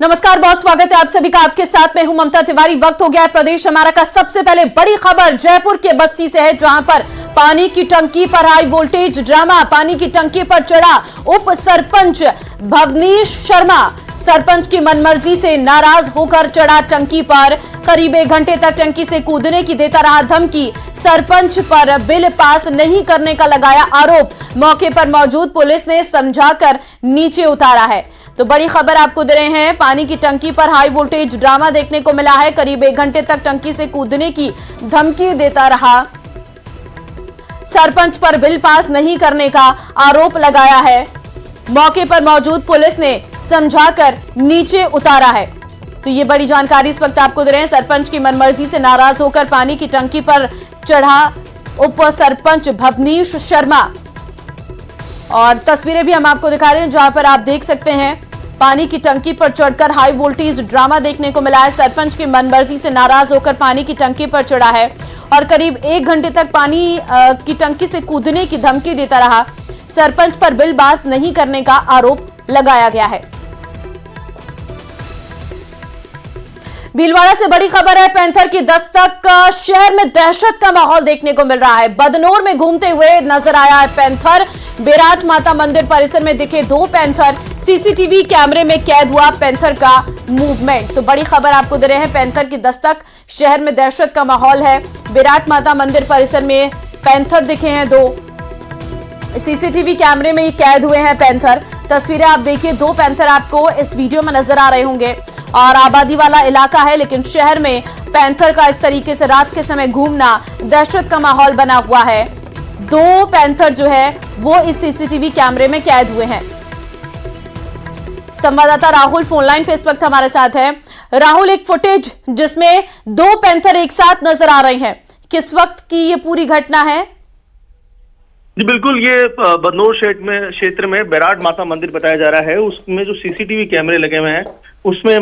नमस्कार, बहुत स्वागत है आप सभी का। आपके साथ मैं हूं ममता तिवारी। वक्त हो गया है प्रदेश हमारा का। सबसे पहले बड़ी खबर जयपुर के बस्ती से है, जहां पर पानी की टंकी पर हाई वोल्टेज ड्रामा। पानी की टंकी पर चढ़ा उप सरपंच भवनीश शर्मा। सरपंच की मनमर्जी से नाराज होकर चढ़ा टंकी पर। करीब 1 घंटे तक टंकी से कूदने की देता रहा धमकी। सरपंच पर बिल पास नहीं करने का लगाया आरोप। मौके पर मौजूद पुलिस ने समझाकर नीचे उतारा है। तो बड़ी खबर आपको दे रहे हैं, पानी की टंकी पर हाई वोल्टेज ड्रामा देखने को मिला है। करीब 1 घंटे तक टंकी से कूदने की धमकी देता रहा। सरपंच पर बिल पास नहीं करने का आरोप लगाया है। मौके पर मौजूद पुलिस ने समझाकर नीचे उतारा है। तो ये बड़ी जानकारी इस वक्त आपको दे रहे हैं। सरपंच की मनमर्जी से नाराज होकर पानी की टंकी पर चढ़ा उप सरपंच भवनीश शर्मा। और तस्वीरें भी हम आपको दिखा रहे हैं, जहां पर आप देख सकते हैं पानी की टंकी पर चढ़कर हाई वोल्टेज ड्रामा देखने को मिला है। सरपंच की मनमर्जी से नाराज होकर पानी की टंकी पर चढ़ा है और करीब 1 घंटे तक पानी की टंकी से कूदने की धमकी देता रहा। सरपंच पर बिल पास नहीं करने का आरोप लगाया गया है। भीलवाड़ा से बड़ी खबर है, पैंथर की दस्तक। शहर में दहशत का माहौल देखने को मिल रहा है। बदनोर में घूमते हुए नजर आया है पैंथर। बेराट माता मंदिर परिसर में दिखे 2 पैंथर। सीसीटीवी कैमरे में कैद हुआ पैंथर का मूवमेंट। तो बड़ी खबर आपको दे रहे हैं, पैंथर की दस्तक। शहर में दहशत का माहौल है। बेराट माता मंदिर परिसर में पैंथर दिखे हैं 2। सीसीटीवी कैमरे में कैद हुए हैं पैंथर। तस्वीरें आप देखिए, 2 पैंथर आपको इस वीडियो में नजर आ रहे होंगे। और आबादी वाला इलाका है, लेकिन शहर में पैंथर का इस तरीके से रात के समय घूमना, दहशत का माहौल बना हुआ है। 2 पैंथर जो है वो इस सीसीटीवी कैमरे में कैद हुए हैं। संवाददाता राहुल फोनलाइन पे इस वक्त हमारे साथ है। राहुल, एक फुटेज जिसमें 2 पैंथर एक साथ नजर आ रहे हैं, किस वक्त की ये पूरी घटना है? जी बिल्कुल, ये बदनौर क्षेत्र में बेराट माता मंदिर बताया जा रहा है। उसमें जो सीसीटीवी कैमरे लगे हुए हैं उसमें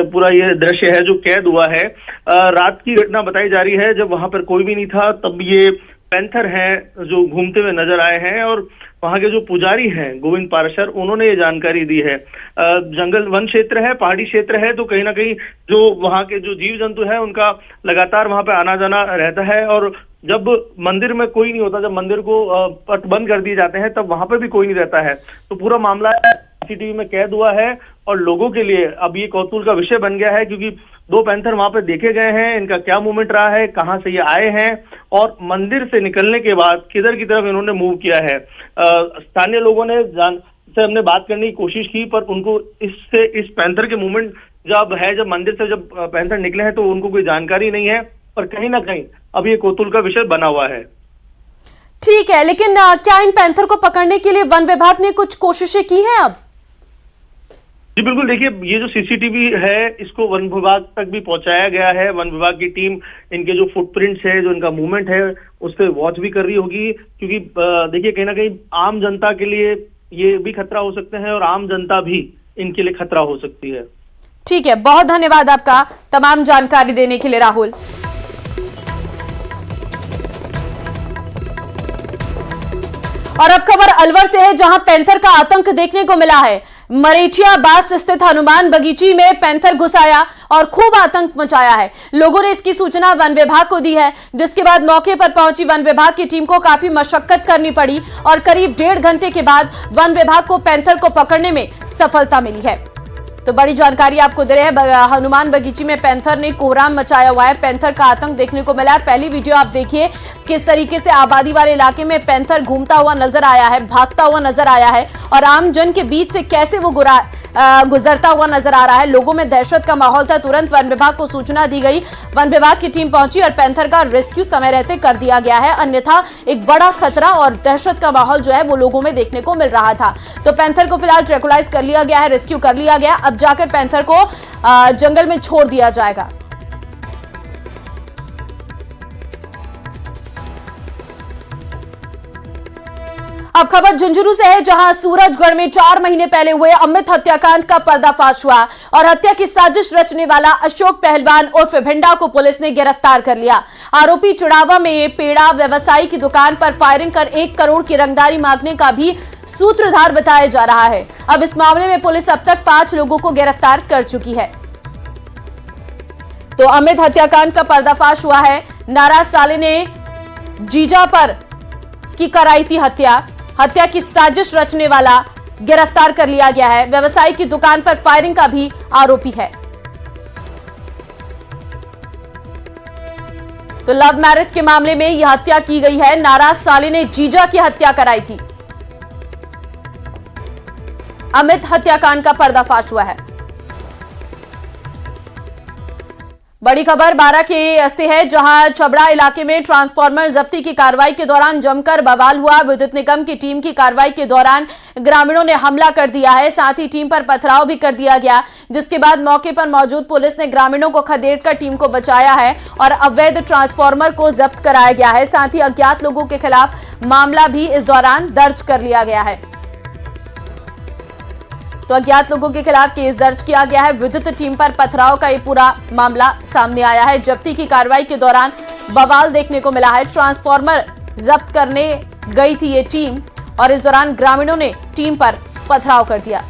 पूरा ये दृश्य है जो कैद हुआ है। रात की घटना बताई जा रही है, जब वहां पर कोई भी नहीं था तब ये पैंथर हैं जो घूमते हुए नजर आए हैं। और वहां के जो पुजारी हैं गोविंद पाराशर, उन्होंने ये जानकारी दी है। जंगल वन क्षेत्र है, पहाड़ी क्षेत्र है, तो कहीं ना कहीं जो वहां के जो जीव जंतु है उनका लगातार वहां पे आना जाना रहता है। और जब मंदिर में कोई नहीं होता, जब मंदिर को पट बंद कर दिए जाते हैं, तब वहां पे भी कोई नहीं रहता है। तो पूरा मामला सीसीटीवी में कैद हुआ है और लोगों के लिए अब ये कौतूहल का विषय बन गया है, क्योंकि 2 पैंथर वहां पे देखे गए हैं। इनका क्या मूवमेंट रहा है, कहां से ये आए हैं और मंदिर से निकलने के बाद किधर की तरफ इन्होंने मूव किया है। स्थानीय लोगों ने से हमने बात करने की कोशिश की, पर उनको इस पैंथर के मूवमेंट जब मंदिर से जब पैंथर निकले हैं तो उनको कोई जानकारी नहीं है। पर कहीं ना कहीं अब ये कौतूहल का विषय बना हुआ है। ठीक है, लेकिन क्या इन पैंथर को पकड़ने के लिए वन विभाग ने कुछ कोशिशें की हैं अब? जी बिल्कुल, देखिए ये जो सीसीटीवी है इसको वन विभाग तक भी पहुंचाया गया है। वन विभाग की टीम इनके जो फुटप्रिंट्स है, जो इनका मूवमेंट है, उस पर वॉच भी कर रही होगी। क्योंकि देखिए कहीं ना कहीं आम जनता के लिए ये भी खतरा हो सकते हैं और आम जनता भी इनके लिए खतरा हो सकती है। ठीक है, बहुत धन्यवाद आपका तमाम जानकारी देने के लिए राहुल। और अब खबर अलवर से है, जहां पैंथर का आतंक देखने को मिला है। मरेठिया बास स्थित हनुमान बगीची में पैंथर घुस आया और खूब आतंक मचाया है। लोगों ने इसकी सूचना वन विभाग को दी है, जिसके बाद मौके पर पहुंची वन विभाग की टीम को काफी मशक्कत करनी पड़ी और करीब 1.5 घंटे के बाद वन विभाग को पैंथर को पकड़ने में सफलता मिली है। तो बड़ी जानकारी आपको दे रहे हैं, हनुमान बगीची में पैंथर ने कोहराम मचाया हुआ है। पैंथर का आतंक देखने को मिला है। पहली वीडियो आप देखिए, किस तरीके से आबादी वाले इलाके में पैंथर घूमता हुआ नजर आया है, भागता हुआ नजर आया है और आम जन के बीच से कैसे वो गुजरता हुआ नजर आ रहा है। लोगों में दहशत का माहौल था। तुरंत वन विभाग को सूचना दी गई, वन विभाग की टीम पहुंची और पैंथर का रेस्क्यू समय रहते कर दिया गया है। अन्यथा एक बड़ा खतरा और दहशत का माहौल जो है वो लोगों में देखने को मिल रहा था। तो पैंथर को फिलहाल ट्रैकुलाइज कर लिया गया है, रेस्क्यू कर लिया गया। अब जाकर पैंथर को जंगल में छोड़ दिया जाएगा। अब खबर झुंझुनू से है, जहां सूरजगढ़ में 4 महीने पहले हुए अमित हत्याकांड का पर्दाफाश हुआ और हत्या की साजिश रचने वाला अशोक पहलवान उर्फ भिंडा को पुलिस ने गिरफ्तार कर लिया। आरोपी चुड़ावा में पेड़ा व्यवसायी की दुकान पर फायरिंग कर 1 करोड़ की रंगदारी मांगने का भी सूत्रधार बताया जा रहा है। अब इस मामले में पुलिस अब तक 5 लोगों को गिरफ्तार कर चुकी है। तो अमित हत्याकांड का पर्दाफाश हुआ है। नाराज साले ने जीजा पर की कराई थी हत्या की साजिश रचने वाला गिरफ्तार कर लिया गया है। व्यवसायी की दुकान पर फायरिंग का भी आरोपी है। तो लव मैरिज के मामले में यह हत्या की गई है। नाराज साले ने जीजा की हत्या कराई थी। अमित हत्याकांड का पर्दाफाश हुआ है। बड़ी खबर बारा के से है, जहां छबड़ा इलाके में ट्रांसफार्मर जब्ती की कार्रवाई के दौरान जमकर बवाल हुआ। विद्युत निगम की टीम की कार्रवाई के दौरान ग्रामीणों ने हमला कर दिया है, साथ ही टीम पर पथराव भी कर दिया गया, जिसके बाद मौके पर मौजूद पुलिस ने ग्रामीणों को खदेड़कर टीम को बचाया है और अवैध ट्रांसफार्मर को जब्त कराया गया है। साथ ही अज्ञात लोगों के खिलाफ मामला भी इस दौरान दर्ज कर लिया गया है। तो अज्ञात लोगों के खिलाफ केस दर्ज किया गया है। विद्युत टीम पर पथराव का ये पूरा मामला सामने आया है। जब्ती की कार्रवाई के दौरान बवाल देखने को मिला है। ट्रांसफार्मर जब्त करने गई थी ये टीम और इस दौरान ग्रामीणों ने टीम पर पथराव कर दिया।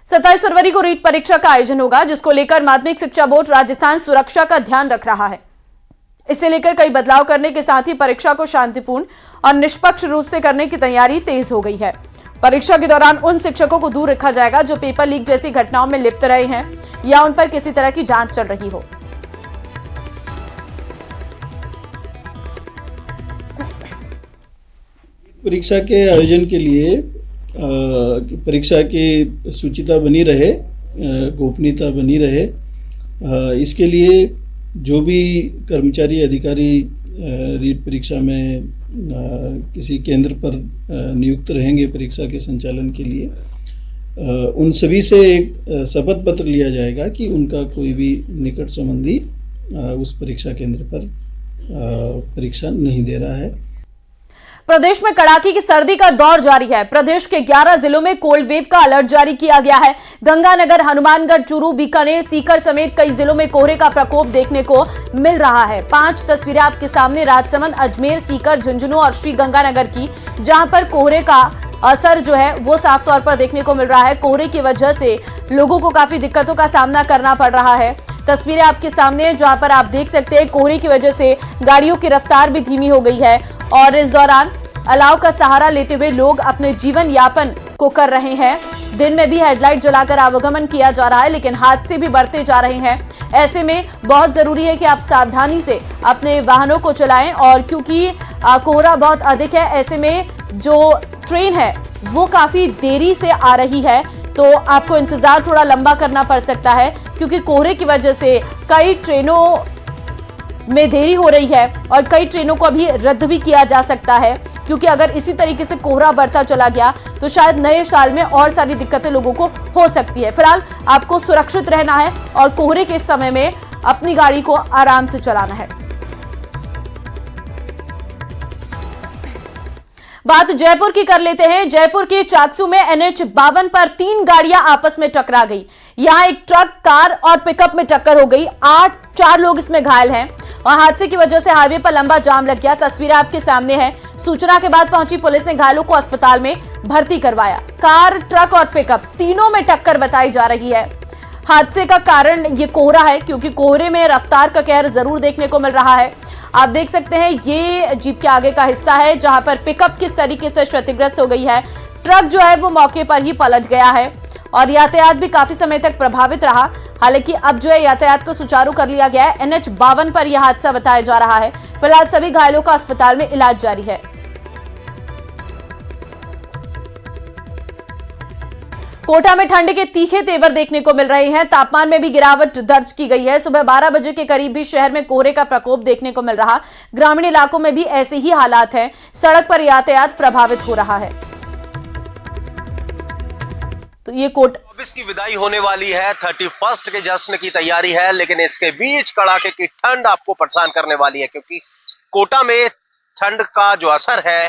सत्ताईस फरवरी को रीट परीक्षा का आयोजन होगा, जिसको लेकर माध्यमिक शिक्षा बोर्ड राजस्थान सुरक्षा का ध्यान रख रहा है। इसे लेकर कई बदलाव करने के साथ ही परीक्षा को शांतिपूर्ण और निष्पक्ष रूप से करने की तैयारी तेज हो गई है। परीक्षा के दौरान उन शिक्षकों को दूर रखा जाएगा जो पेपर लीक जैसी घटनाओं में लिप्त रहे हैं या उन पर किसी तरह की जांच चल रही हो। परीक्षा के आयोजन के लिए परीक्षा की शुचिता बनी रहे, गोपनीयता बनी रहे, इसके लिए जो भी कर्मचारी अधिकारी रीट परीक्षा में किसी केंद्र पर नियुक्त रहेंगे परीक्षा के संचालन के लिए, उन सभी से एक शपथ पत्र लिया जाएगा कि उनका कोई भी निकट संबंधी उस परीक्षा केंद्र पर परीक्षा नहीं दे रहा है। प्रदेश में कड़ाके की सर्दी का दौर जारी है। प्रदेश के 11 जिलों में कोल्ड वेव का अलर्ट जारी किया गया है। गंगानगर, हनुमानगढ़, चूरू, बीकानेर, सीकर समेत कई जिलों में कोहरे का प्रकोप देखने को मिल रहा है। 5 तस्वीरें आपके सामने राजसमंद, अजमेर, सीकर, झुंझुनू और श्री गंगानगर की, जहां पर कोहरे का असर जो है वो साफ तौर पर देखने को मिल रहा है। कोहरे की वजह से लोगों को काफी दिक्कतों का सामना करना पड़ रहा है। तस्वीरें आपके सामने हैं, जहां पर आप देख सकते हैं कोहरे की वजह से गाड़ियों की रफ्तार भी धीमी हो गई है और इस दौरान अलाव का सहारा लेते हुए लोग अपने जीवन यापन को कर रहे हैं। दिन में भी हेडलाइट जलाकर आवागमन किया जा रहा है, लेकिन हादसे भी बढ़ते जा रहे हैं। ऐसे में बहुत जरूरी है कि आप सावधानी से अपने वाहनों को चलाएं और क्योंकि कोहरा बहुत अधिक है, ऐसे में जो ट्रेन है वो काफी देरी से आ रही है, तो आपको इंतजार थोड़ा लंबा करना पड़ सकता है, क्योंकि कोहरे की वजह से कई ट्रेनों में देरी हो रही है और कई ट्रेनों को अभी रद्द भी किया जा सकता है, क्योंकि अगर इसी तरीके से कोहरा बढ़ता चला गया तो शायद नए साल में और सारी दिक्कतें लोगों को हो सकती है। फिलहाल आपको सुरक्षित रहना है और कोहरे के समय में अपनी गाड़ी को आराम से चलाना है। बात जयपुर की कर लेते हैं। जयपुर के चाकसू में NH-52 पर 3 गाड़ियां आपस में टकरा गई। यहां एक ट्रक, कार और पिकअप में टक्कर हो गई। 4 लोग इसमें घायल हैं और हादसे की वजह से हाईवे पर लंबा जाम लग गया। तस्वीरें आपके सामने हैं। सूचना के बाद पहुंची पुलिस ने घायलों को अस्पताल में भर्ती करवाया। कार, ट्रक और पिकअप तीनों में टक्कर बताई जा रही है। हादसे का कारण ये कोहरा है, क्योंकि कोहरे में रफ्तार का कहर जरूर देखने को मिल रहा है। आप देख सकते हैं ये जीप के आगे का हिस्सा है, जहां पर पिकअप किस तरीके से क्षतिग्रस्त हो गई है। ट्रक जो है वो मौके पर ही पलट गया है और यातायात भी काफी समय तक प्रभावित रहा। हालांकि अब जो है यातायात को सुचारू कर लिया गया है। NH-52 पर यह हादसा बताया जा रहा है। फिलहाल सभी घायलों का अस्पताल में इलाज जारी है। कोटा में ठंड के तीखे तेवर देखने को मिल रहे हैं। तापमान में भी गिरावट दर्ज की गई है। सुबह 12 बजे के करीब भी शहर में कोहरे का प्रकोप देखने को मिल रहा। ग्रामीण इलाकों में भी ऐसे ही हालात हैं। सड़क पर यातायात प्रभावित हो रहा है। तो ये ऑफिस की विदाई होने वाली है, 31 के जश्न की तैयारी है, लेकिन इसके बीच कड़ाके की ठंड आपको परेशान करने वाली है, क्योंकि कोटा में ठंड का जो असर है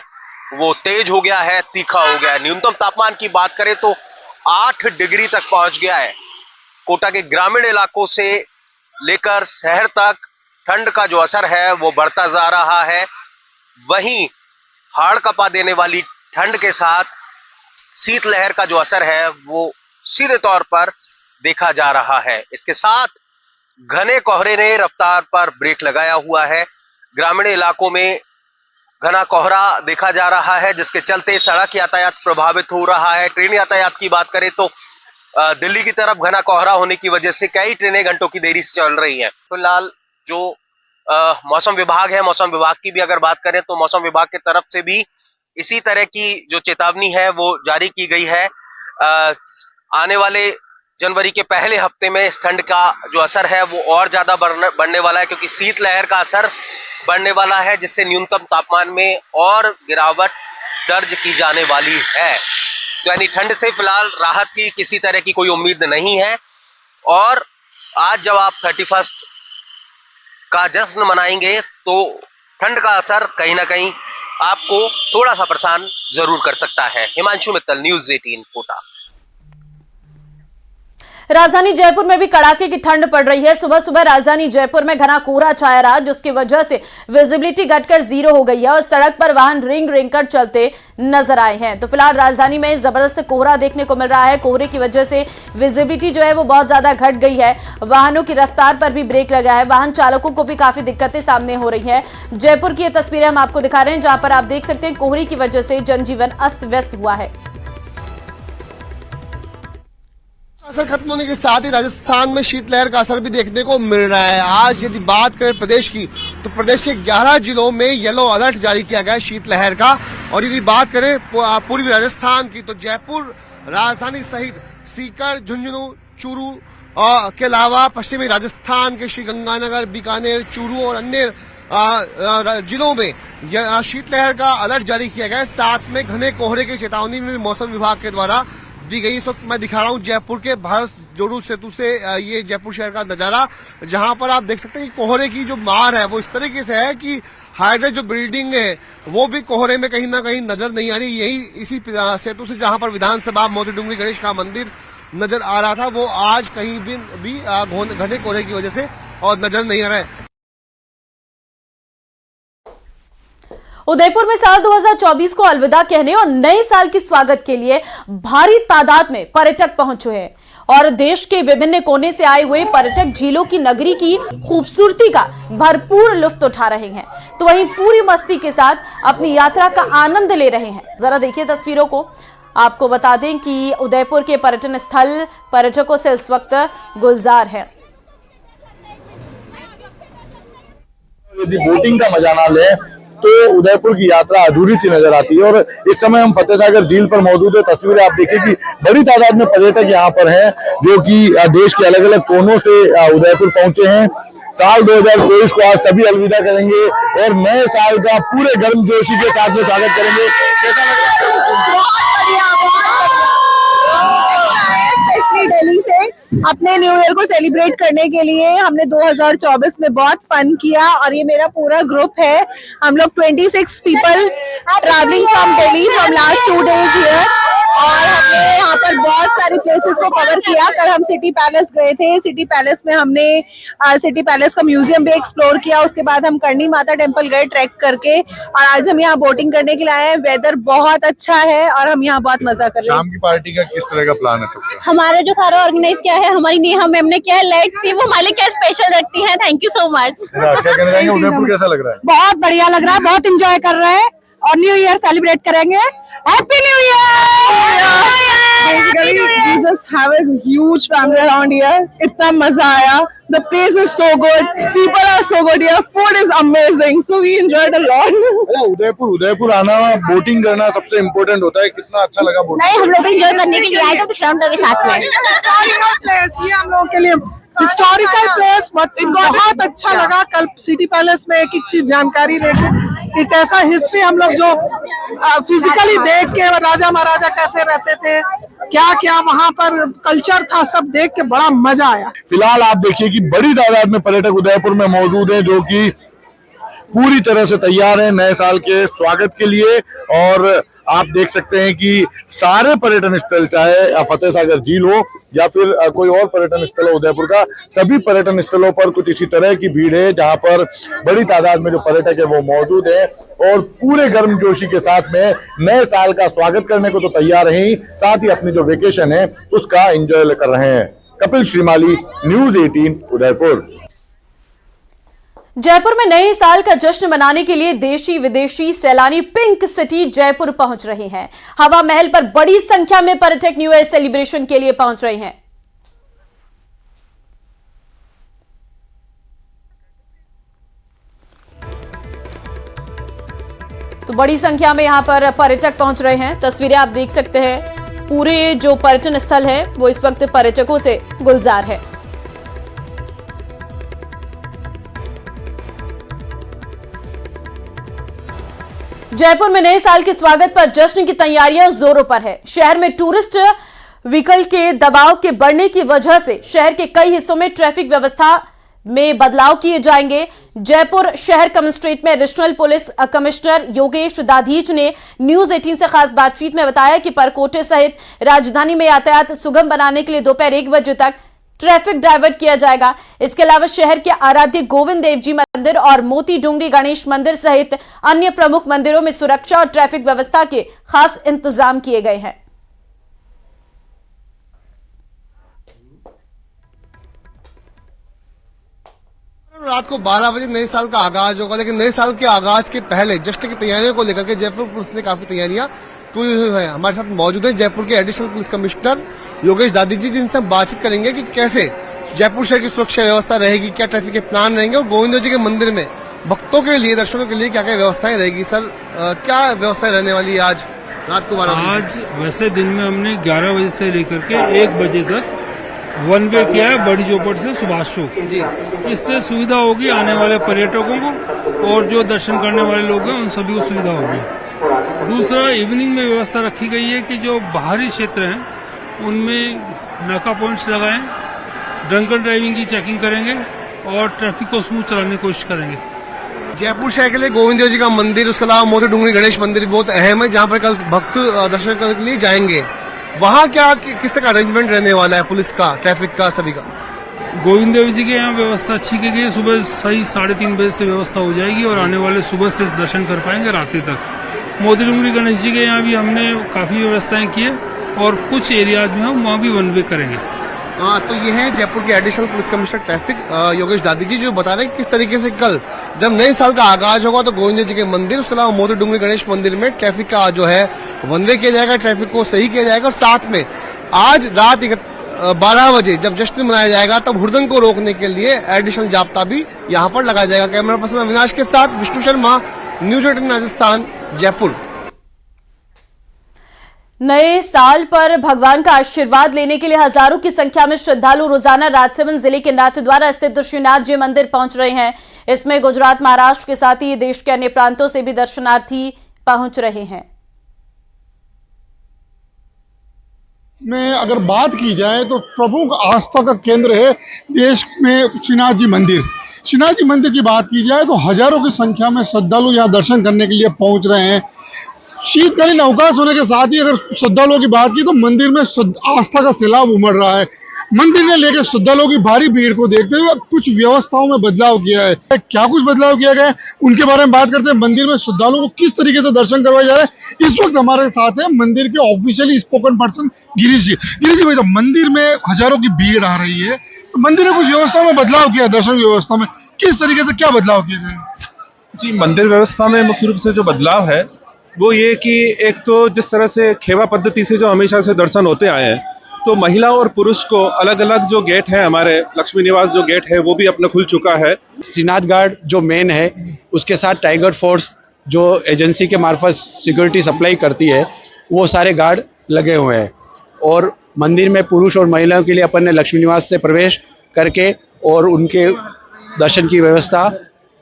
वो तेज हो गया है, तीखा हो गया है। न्यूनतम तापमान की बात करें तो 8 डिग्री तक पहुंच गया है। कोटा के ग्रामीण इलाकों से लेकर शहर तक ठंड का जो असर है वो बढ़ता जा रहा है। वहीं हाड़ कपा देने वाली ठंड के साथ शीतलहर का जो असर है वो सीधे तौर पर देखा जा रहा है। इसके साथ घने कोहरे ने रफ्तार पर ब्रेक लगाया हुआ है। ग्रामीण इलाकों में घना कोहरा देखा जा रहा है, जिसके चलते सड़क यातायात प्रभावित हो रहा है। ट्रेन यातायात की बात करें तो दिल्ली की तरफ घना कोहरा होने की वजह से कई ट्रेनें घंटों की देरी से चल रही हैं। फिलहाल जो मौसम विभाग है, मौसम विभाग की भी अगर बात करें तो मौसम विभाग की तरफ से भी इसी तरह की जो चेतावनी है वो जारी की गई है। आने वाले जनवरी के पहले हफ्ते में इस ठंड का जो असर है वो और ज्यादा बढ़ने वाला है, क्योंकि शीतलहर का असर बढ़ने वाला है, जिससे न्यूनतम तापमान में और गिरावट दर्ज की जाने वाली है। तो यानी ठंड से फिलहाल राहत की किसी तरह की कोई उम्मीद नहीं है। और आज जब आप 31 का जश्न मनाएंगे तो ठंड का असर कहीं ना कहीं आपको थोड़ा सा परेशान जरूर कर सकता है। हिमांशु मित्तल, न्यूज़ 18 कोटा। राजधानी जयपुर में भी कड़ाके की ठंड पड़ रही है। सुबह सुबह राजधानी जयपुर में घना कोहरा छाया रहा, जिसकी वजह से विजिबिलिटी घटकर 0 हो गई है और सड़क पर वाहन रिंग रिंग कर चलते नजर आए हैं। तो फिलहाल राजधानी में जबरदस्त कोहरा देखने को मिल रहा है। कोहरे की वजह से विजिबिलिटी जो है वो बहुत ज्यादा घट गई है। वाहनों की रफ्तार पर भी ब्रेक लगा है। वाहन चालकों को भी काफी दिक्कतें सामने हो रही है। जयपुर की ये तस्वीरें हम आपको दिखा रहे हैं, जहां पर आप देख सकते हैं कोहरे की वजह से जनजीवन अस्त व्यस्त हुआ है। असर खत्म होने के साथ ही राजस्थान में शीतलहर का असर भी देखने को मिल रहा है। आज यदि बात करें प्रदेश की, तो प्रदेश के 11 जिलों में येलो अलर्ट जारी किया गया है शीतलहर का। और यदि बात करें पूर्वी राजस्थान की, तो जयपुर राजधानी सहित सीकर, झुंझुनू, चूरू के अलावा पश्चिमी राजस्थान के श्रीगंगानगर, बीकानेर, चूरू और अन्य जिलों में शीतलहर का अलर्ट जारी किया गया है। साथ में घने कोहरे की चेतावनी में मौसम विभाग के द्वारा दी गई। इस वक्त मैं दिखा रहा हूं जयपुर के भारत जोड़ू सेतु से ये जयपुर शहर का नजारा, जहां पर आप देख सकते हैं कि कोहरे की जो मार है वो इस तरीके से है कि हाईवे जो बिल्डिंग है वो भी कोहरे में कहीं ना कहीं नजर नहीं आ रही। यही इसी सेतु से जहां पर विधानसभा मोती डूंगरी गणेश का मंदिर नजर आ रहा था, वो आज कहीं भी घने कोहरे की वजह से और नजर नहीं आ रहा है। उदयपुर में साल 2024 को अलविदा कहने और नए साल के स्वागत के लिए भारी तादाद में पर्यटक पहुंचे हैं और देश के विभिन्न कोने से आए हुए पर्यटक झीलों की नगरी की खूबसूरती का भरपूर लुत्फ उठा रहे हैं, तो वहीं पूरी मस्ती के साथ अपनी यात्रा का आनंद ले रहे हैं। जरा देखिए तस्वीरों को। आपको बता दें कि उदयपुर के पर्यटन स्थल पर्यटकों से इस वक्त गुलजार है। यदि बोटिंग का मजा ना ले तो उदयपुर की यात्रा अधूरी सी नजर आती है। और इस समय हम फतेह सागर झील पर मौजूद है। तस्वीरें आप देखिए कि बड़ी तादाद में पर्यटक यहाँ पर हैं, जो कि देश के अलग अलग कोनों से उदयपुर पहुंचे हैं। साल 2024 को आज सभी अलविदा करेंगे और नए साल का पूरे गर्मजोशी के साथ में स्वागत करेंगे। कैसा लग रहा है? दिल्ली से अपने न्यू ईयर को सेलिब्रेट करने के लिए हमने 2024 में बहुत फन किया और ये मेरा पूरा ग्रुप है। हम लोग 26 people travelling from Delhi from last 2 days here और हमने यहाँ पर बहुत सारी प्लेसेस को कवर किया। कल हम सिटी पैलेस गए थे। सिटी पैलेस में हमने सिटी पैलेस का म्यूजियम भी एक्सप्लोर किया। उसके बाद हम करणी माता टेम्पल गए ट्रैक करके और आज हम यहाँ बोटिंग करने के लिए आए हैं। वेदर बहुत अच्छा है और हम यहाँ बहुत मजा कर रहे हैं। शाम की पार्टी का किस तरह का प्लान है सबका? हमारा जो सारा ऑर्गेनाइज किया है हमारी नेहा मैम ने किया है। लेट्स सी वो हमारे क्या स्पेशल रखती हैं। Thank you so much. क्या कहना चाहेंगे? उदयपुर कैसा लग रहा है? बहुत बढ़िया लग रहा है, बहुत एंजॉय कर रहे हैं और न्यू ईयर सेलिब्रेट करेंगे। Happy new year. Basically, we just have a huge family around here. इतना मजा आया। The place is so good. People are so good here. Food is amazing. So we enjoyed a lot. Udaipur आना, boating करना सबसे important होता है। कितना अच्छा लगा बोटिंग? नहीं, हम लोग एंजॉय करने के लिए आए थे विश्राम के साथ में। हिस्टोरिकल प्लेस ये हम लोगों के लिए हिस्टोरिकल प्लेस बहुत अच्छा लगा। कल सिटी पैलेस में एक एक चीज जानकारी लेके कि कैसा हिस्ट्री हम लोग जो फिजिकली देख के राजा महाराजा कैसे रहते थे, क्या क्या वहाँ पर कल्चर था, सब देख के बड़ा मजा आया। फिलहाल आप देखिए कि बड़ी तादाद में पर्यटक उदयपुर में मौजूद हैं, जो कि पूरी तरह से तैयार हैं नए साल के स्वागत के लिए। और आप देख सकते हैं कि सारे पर्यटन स्थल, चाहे फतेह सागर झील हो या फिर कोई और पर्यटन स्थल हो उदयपुर का, सभी पर्यटन स्थलों पर कुछ इसी तरह की भीड़ है, जहां पर बड़ी तादाद में जो पर्यटक है वो मौजूद है और पूरे गर्मजोशी के साथ में नए साल का स्वागत करने को तो तैयार हैं, साथ ही अपनी जो वेकेशन है उसका एंजॉय कर रहे हैं। कपिल श्रीमाली, न्यूज 18 उदयपुर। जयपुर में नए साल का जश्न मनाने के लिए देशी विदेशी सैलानी पिंक सिटी जयपुर पहुंच रहे हैं। हवा महल पर बड़ी संख्या में पर्यटक न्यू ईयर सेलिब्रेशन के लिए पहुंच रहे हैं। तो बड़ी संख्या में यहां पर पर्यटक पहुंच रहे हैं। तस्वीरें आप देख सकते हैं। पूरे जो पर्यटन स्थल है वो इस वक्त पर्यटकों से गुलजार है। जयपुर में नए साल के स्वागत पर जश्न की तैयारियां जोरों पर है। शहर में टूरिस्ट व्हीकल के दबाव के बढ़ने की वजह से शहर के कई हिस्सों में ट्रैफिक व्यवस्था में बदलाव किए जाएंगे। जयपुर शहर कमिश्नरेट में additional police commissioner Yogesh Dadhich ने न्यूज 18 से खास बातचीत में बताया कि परकोटे सहित राजधानी में यातायात सुगम बनाने के लिए दोपहर 1 बजे तक ट्रैफिक डाइवर्ट किया जाएगा। इसके अलावा शहर के आराध्य गोविंद देव जी मंदिर और मोती डूंगरी गणेश मंदिर सहित अन्य प्रमुख मंदिरों में सुरक्षा और ट्रैफिक व्यवस्था के खास इंतजाम किए गए हैं। रात को 12 बजे नए साल का आगाज होगा, लेकिन नए साल के आगाज के पहले जश्न की तैयारियों को लेकर के जयपुर पुलिस ने काफी तैयारियां पूरी हुई है। हमारे साथ मौजूद है जयपुर के एडिशनल पुलिस कमिश्नर योगेश दादी जी, जिनसे हम बातचीत करेंगे कि कैसे जयपुर शहर की सुरक्षा व्यवस्था रहेगी, क्या ट्रैफिक के प्लान रहेंगे और गोविंद जी के मंदिर में भक्तों के लिए, दर्शनों के लिए क्या क्या व्यवस्थाएं रहेगी। सर, क्या व्यवस्थाएं रहने वाली है आज रात को 12 बजे? आज वैसे दिन में हमने 11 बजे से लेकर के 1 बजे तक वन वे किया है बड़ी चौपड़ से सुभाष चौक। इससे सुविधा होगी आने वाले पर्यटकों को और जो दर्शन करने वाले लोग हैं उन सभी को सुविधा होगी। दूसरा, इवनिंग में व्यवस्था रखी गई है कि जो बाहरी क्षेत्र हैं उनमें नाका पॉइंट्स लगाएं, ड्रंक एंड ड्राइविंग की चेकिंग करेंगे और ट्रैफिक को स्मूथ चलाने की कोशिश करेंगे। जयपुर शहर के लिए गोविंद देव जी का मंदिर, उसके अलावा मोती डूंगरी गणेश मंदिर बहुत अहम है, जहाँ पर कल भक्त दर्शन करने के लिए जाएंगे। वहाँ क्या किस तरह का अरेंजमेंट रहने वाला है, पुलिस का, ट्रैफिक का, सभी का? गोविंद देव जी के यहाँ व्यवस्था अच्छी की गई है। सुबह सही 3:30 बजे से व्यवस्था हो जाएगी और आने वाले सुबह से दर्शन कर पाएंगे रात्रि तक। मोती डूंगरी गणेश जी के यहाँ भी हमने काफी व्यवस्थाएं की है और कुछ एरियाज में हम वहाँ भी वन वे करेंगे। हाँ, तो ये है जयपुर के additional police commissioner traffic Yogesh दादी जी, जो बता रहे हैं किस तरीके से कल जब नए साल का आगाज होगा तो गोविंद जी के मंदिर, उसके अलावा मोती डूंगरी गणेश मंदिर में ट्रैफिक का जो है वन वे किया जाएगा, ट्रैफिक को सही किया जाएगा। और साथ में आज रात 12 बजे जब जश्न मनाया जाएगा तब हुड़दंग को रोकने के लिए एडिशनल जाब्ता भी यहाँ पर लगाया जाएगा। कैमरा पर्सन अविनाश के साथ विष्णु शर्मा, न्यूज 18 राजस्थान, जयपुर। नए साल पर भगवान का आशीर्वाद लेने के लिए हजारों की संख्या में श्रद्धालु रोजाना राजसमंद जिले के नाथद्वारा स्थित श्रीनाथ जी मंदिर पहुंच रहे हैं। इसमें गुजरात, महाराष्ट्र के साथ ही देश के अन्य प्रांतों से भी दर्शनार्थी पहुंच रहे हैं। में अगर बात की जाए तो प्रमुख आस्था का केंद्र है देश में श्रीनाथ जी मंदिर। श्रीनाथ जी मंदिर की बात की जाए तो हजारों की संख्या में श्रद्धालु यहाँ दर्शन करने के लिए पहुंच रहे हैं। शीतकालीन अवकाश होने के साथ ही अगर श्रद्धालुओं की बात की तो मंदिर में आस्था का सैलाब उमड़ रहा है। मंदिर ने लेकर श्रद्धालुओं की भारी भीड़ को देखते हुए कुछ व्यवस्थाओं में बदलाव किया है। क्या कुछ बदलाव किया गया है उनके बारे में बात करते हैं। मंदिर में श्रद्धालुओं को किस तरीके से दर्शन करवाए जा रहे हैं, इस वक्त हमारे साथ है मंदिर के ऑफिशियली स्पोकन पर्सन गिरीश जी। गिरीश जी, भाई, तो मंदिर में हजारों की भीड़ आ रही है, तो मंदिर ने कुछ व्यवस्था में बदलाव किया, दर्शन व्यवस्था में किस तरीके से क्या बदलाव किए गए? जी, मंदिर व्यवस्था में मुख्य रूप से जो बदलाव है वो ये कि एक तो जिस तरह से खेवा पद्धति से जो हमेशा से दर्शन होते आए हैं, तो महिला और पुरुष को अलग अलग जो गेट है, हमारे लक्ष्मी निवास जो गेट है वो भी अपना खुल चुका है। श्रीनाथ गार्ड जो मेन है, उसके साथ टाइगर फोर्स जो एजेंसी के मार्फत सिक्योरिटी सप्लाई करती है, वो सारे गार्ड लगे हुए हैं। और मंदिर में पुरुष और महिलाओं के लिए अपन ने लक्ष्मी निवास से प्रवेश करके और उनके दर्शन की व्यवस्था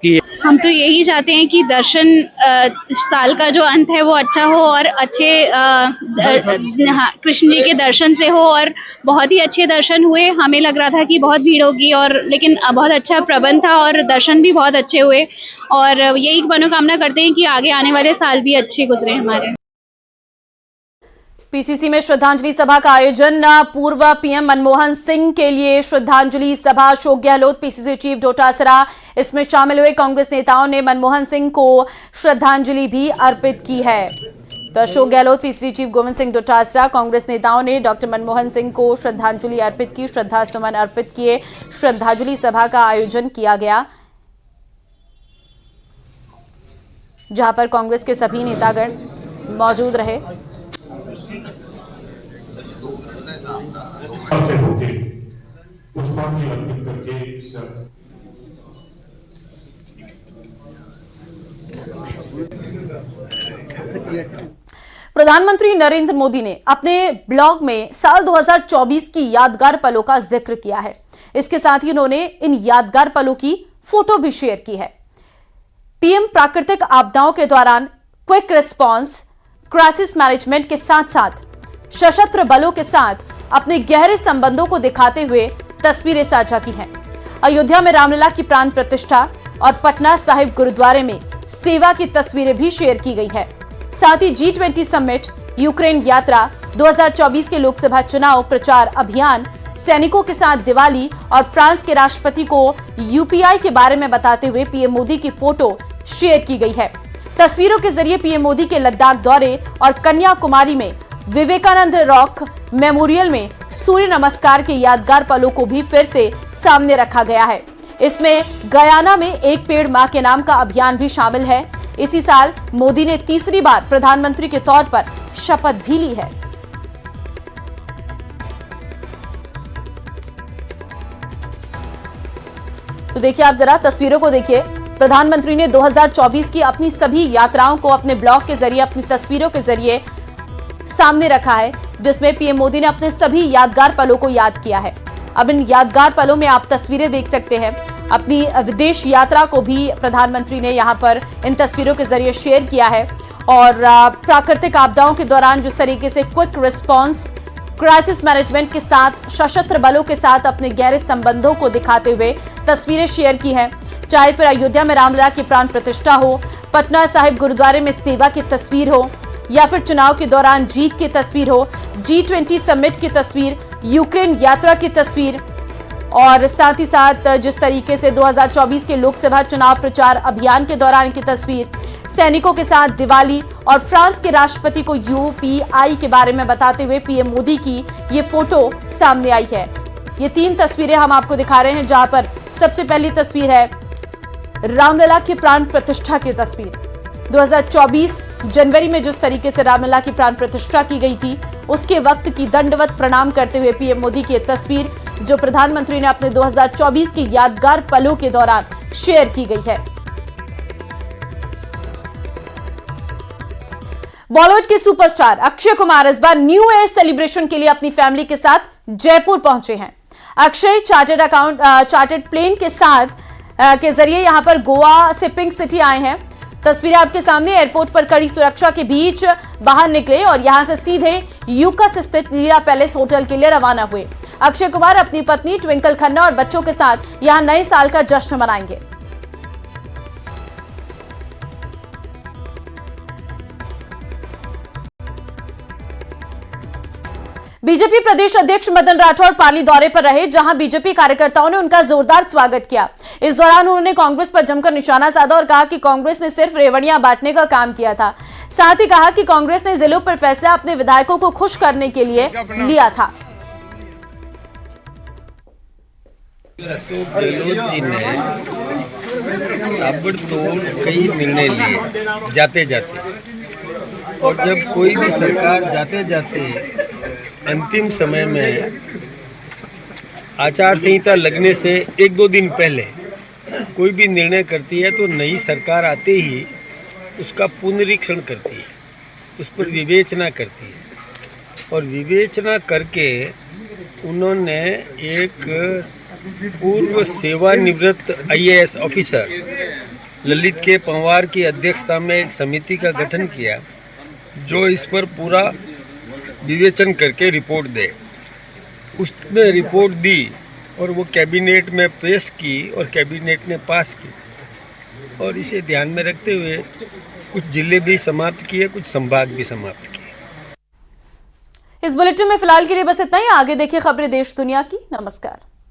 की। हम तो यही चाहते हैं कि दर्शन साल का जो अंत है वो अच्छा हो और अच्छे कृष्ण जी के दर्शन से हो, और बहुत ही अच्छे दर्शन हुए। हमें लग रहा था कि बहुत भीड़ होगी और लेकिन बहुत अच्छा प्रबंध था और दर्शन भी बहुत अच्छे हुए, और यही मनोकामना करते हैं कि आगे आने वाले साल भी अच्छे गुजरे हमारे। पीसीसी में श्रद्धांजलि सभा का आयोजन। पूर्व पीएम मनमोहन सिंह के लिए श्रद्धांजलि सभा। अशोक गहलोत, पीसीसी चीफ डोटासरा इसमें शामिल हुए। कांग्रेस नेताओं ने मनमोहन सिंह को श्रद्धांजलि भी अर्पित की है। तो अशोक गहलोत, पीसीसी चीफ गोविंद सिंह डोटासरा, कांग्रेस नेताओं ने डॉक्टर मनमोहन सिंह को श्रद्धांजलि अर्पित की, श्रद्धा सुमन अर्पित किए। श्रद्धांजलि सभा का आयोजन किया गया, जहां पर कांग्रेस के सभी नेतागण मौजूद रहे। प्रधानमंत्री नरेंद्र मोदी ने अपने ब्लॉग में साल 2024 की यादगार पलों का जिक्र किया है। इसके साथ ही उन्होंने इन यादगार पलों की फोटो भी शेयर की है। पीएम प्राकृतिक आपदाओं के दौरान क्विक रिस्पांस, क्राइसिस मैनेजमेंट के साथ साथ सशस्त्र बलों के साथ अपने गहरे संबंधों को दिखाते हुए तस्वीरें साझा की हैं। अयोध्या में रामलला की प्राण प्रतिष्ठा और पटना साहिब गुरुद्वारे में सेवा की तस्वीरें भी शेयर की गई है। साथ ही G20 समिट, यूक्रेन यात्रा, 2024 के लोकसभा चुनाव प्रचार अभियान, सैनिकों के साथ दिवाली और फ्रांस के राष्ट्रपति को यूपीआई के बारे में बताते हुए पीएम मोदी की फोटो शेयर की गई है। तस्वीरों के जरिए पीएम मोदी के लद्दाख दौरे और कन्याकुमारी में विवेकानंद रॉक मेमोरियल में सूर्य नमस्कार के यादगार पलों को भी फिर से सामने रखा गया है। इसमें गयाना में एक पेड़ मां के नाम का अभियान भी शामिल है। इसी साल मोदी ने तीसरी बार प्रधानमंत्री के तौर पर शपथ भी ली है। तो देखिए, आप जरा तस्वीरों को देखिए। प्रधानमंत्री ने 2024 की अपनी सभी यात्राओं को अपने ब्लॉग के जरिए, अपनी तस्वीरों के जरिए सामने रखा है, जिसमें पीएम मोदी ने अपने सभी यादगार पलों को याद किया है। अब इन यादगार पलों में आप तस्वीरें देख सकते हैं। अपनी विदेश यात्रा को भी प्रधानमंत्री ने यहां पर इन तस्वीरों के जरिए शेयर किया है और प्राकृतिक आपदाओं के दौरान जिस तरीके से क्विक रिस्पांस, क्राइसिस मैनेजमेंट के साथ सशस्त्र बलों के साथ अपने गहरे संबंधों को दिखाते हुए तस्वीरें शेयर की हैं। चाहे फिर अयोध्या में रामलला की प्राण प्रतिष्ठा हो, पटना साहिब गुरुद्वारे में सेवा की तस्वीर हो, या फिर चुनाव के दौरान जीत की तस्वीर हो, G20 समिट की तस्वीर, यूक्रेन यात्रा की तस्वीर और साथ ही साथ जिस तरीके से 2024 के लोकसभा चुनाव प्रचार अभियान के दौरान की तस्वीर, सैनिकों के साथ दिवाली और फ्रांस के राष्ट्रपति को यूपीआई के बारे में बताते हुए पीएम मोदी की ये फोटो सामने आई है। ये तीन तस्वीरें हम आपको दिखा रहे हैं, जहां पर सबसे पहली तस्वीर है रामलला की प्राण प्रतिष्ठा की तस्वीर। 2024 जनवरी में जिस तरीके से रामलला की प्राण प्रतिष्ठा की गई थी, उसके वक्त की दंडवत प्रणाम करते हुए पीएम मोदी की तस्वीर, जो प्रधानमंत्री ने अपने 2024 की यादगार पलों के दौरान शेयर की गई है। बॉलीवुड के सुपरस्टार अक्षय कुमार इस बार न्यू ईयर सेलिब्रेशन के लिए अपनी फैमिली के साथ जयपुर पहुंचे हैं। अक्षय चार्टर्ड प्लेन के साथ के जरिए यहां पर गोवा से पिंक सिटी आए हैं। तस्वीरें आपके सामने। एयरपोर्ट पर कड़ी सुरक्षा के बीच बाहर निकले और यहां से सीधे यूकस स्थित लीला पैलेस होटल के लिए रवाना हुए। अक्षय कुमार अपनी पत्नी ट्विंकल खन्ना और बच्चों के साथ यहां नए साल का जश्न मनाएंगे। बीजेपी प्रदेश अध्यक्ष मदन राठौर पाली दौरे पर रहे, जहां बीजेपी कार्यकर्ताओं ने उनका जोरदार स्वागत किया। इस दौरान उन्होंने कांग्रेस पर जमकर निशाना साधा और कहा कि कांग्रेस ने सिर्फ रेवड़ियां बांटने का काम किया था। साथ ही कहा कि कांग्रेस ने जिलों पर फैसला अपने विधायकों को खुश करने के लिए लिया था। अशोक गहलोत जी ने ताबड़तोड़ कई निर्णय लिए जाते जाते, और जब कोई भी सरकार जाते जाते अंतिम समय में आचार संहिता लगने से एक दो दिन पहले कोई भी निर्णय करती है, तो नई सरकार आते ही उसका पुनरीक्षण करती है, उस पर विवेचना करती है। और विवेचना करके उन्होंने एक पूर्व सेवानिवृत्त IAS ऑफिसर ललित के पंवार की अध्यक्षता में एक समिति का गठन किया, जो इस पर पूरा विवेचन करके रिपोर्ट दे। उसने रिपोर्ट दी और वो कैबिनेट में पेश की और कैबिनेट ने पास की। और इसे ध्यान में रखते हुए कुछ जिले भी समाप्त किए, कुछ संभाग भी समाप्त किए। इस बुलेटिन में फिलहाल के लिए बस इतना ही। आगे देखिए खबरें देश दुनिया की। नमस्कार।